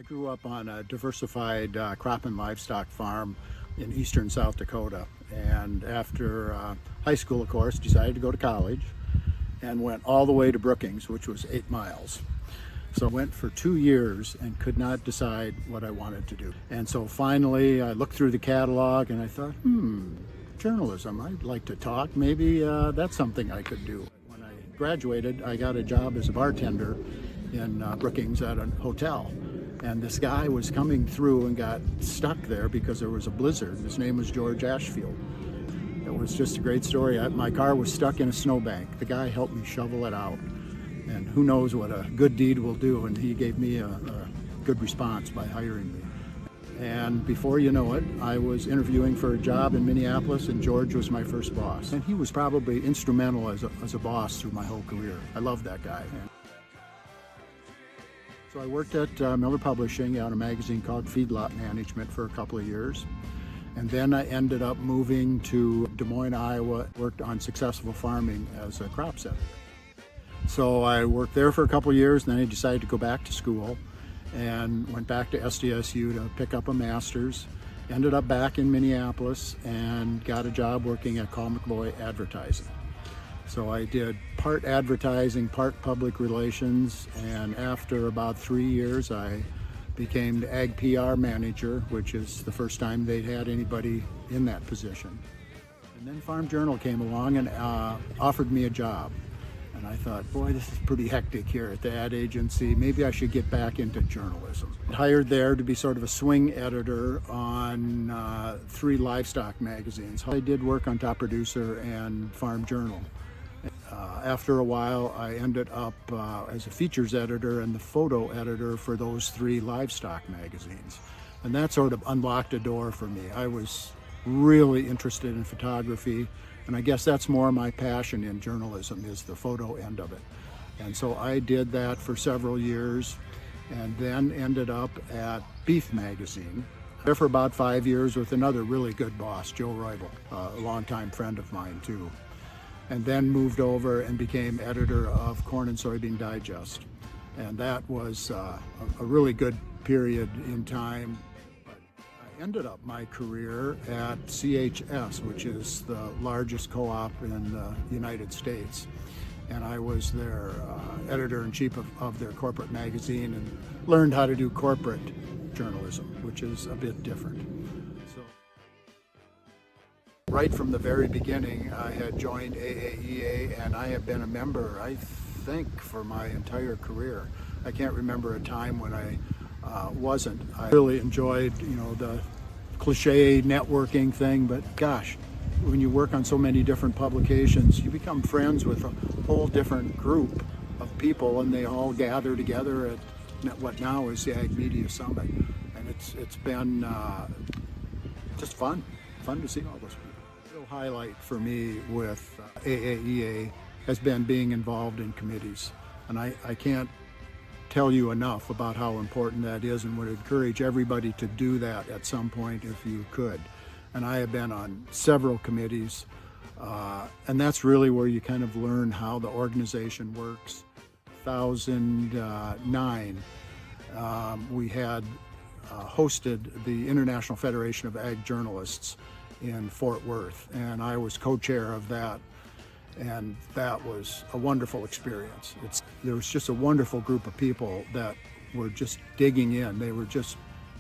grew up on a diversified crop and livestock farm in eastern South Dakota, and after high school, of course, decided to go to college and went all the way to Brookings, which was 8 miles. So I went for 2 years and could not decide what I wanted to do. And so finally I looked through the catalog and I thought, journalism, I'd like to talk. Maybe that's something I could do. When I graduated, I got a job as a bartender in Brookings at a hotel. And this guy was coming through and got stuck there because there was a blizzard. His name was George Ashfield. It was just a great story. My car was stuck in a snowbank. The guy helped me shovel it out. And who knows what a good deed will do. And he gave me a good response by hiring me. And before you know it, I was interviewing for a job in Minneapolis, and George was my first boss. And he was probably instrumental as a boss through my whole career. I loved that guy. So I worked at Miller Publishing on a magazine called Feedlot Management for a couple of years. And then I ended up moving to Des Moines, Iowa, worked on successful farming as a crops editor. So I worked there for a couple of years, and then I decided to go back to school and went back to SDSU to pick up a master's. Ended up back in Minneapolis and got a job working at Call McBoy Advertising. So I did part advertising, part public relations, and after about 3 years I became the Ag PR manager, which is the first time they'd had anybody in that position. And then Farm Journal came along and offered me a job. And I thought, boy, this is pretty hectic here at the ad agency. Maybe I should get back into journalism. Hired there to be sort of a swing editor on 3 livestock magazines. I did work on Top Producer and Farm Journal. After a while, I ended up as a features editor and the photo editor for those 3 livestock magazines. And that sort of unlocked a door for me. I was really interested in photography, and I guess that's more my passion in journalism, is the photo end of it. And so I did that for several years, and then ended up at Beef Magazine. There for about 5 years with another really good boss, Joe Reubel, a longtime friend of mine too. And then moved over and became editor of Corn and Soybean Digest. And that was a really good period in time. But I ended up my career at CHS, which is the largest co-op in the United States. And I was their editor-in-chief of their corporate magazine and learned how to do corporate journalism, which is a bit different. Right from the very beginning, I had joined AAEA, and I have been a member, I think, for my entire career. I can't remember a time when I wasn't. I really enjoyed, the cliche networking thing, but gosh, when you work on so many different publications, you become friends with a whole different group of people, and they all gather together at what now is the Ag Media Summit. And it's been just fun to see all those people. Highlight for me with AAEA has been being involved in committees, and I can't tell you enough about how important that is, and would encourage everybody to do that at some point if you could. And I have been on several committees, and that's really where you kind of learn how the organization works. 2009 we had hosted the International Federation of Ag Journalists in Fort Worth, and I was co-chair of that, and that was a wonderful experience. There was just a wonderful group of people that were just digging in. They were just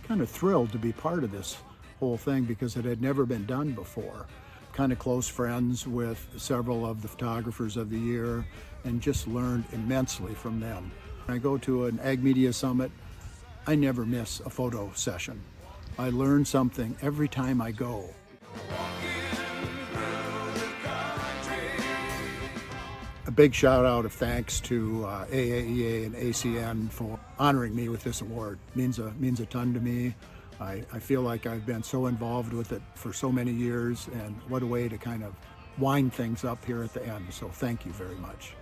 kind of thrilled to be part of this whole thing because it had never been done before. Kind of close friends with several of the photographers of the year, and just learned immensely from them. When I go to an Ag Media Summit, I never miss a photo session. I learn something every time I go. A big shout out of thanks to AAEA and ACN for honoring me with this award. Means a ton to me. I feel like I've been so involved with it for so many years, and what a way to kind of wind things up here at the end. So thank you very much.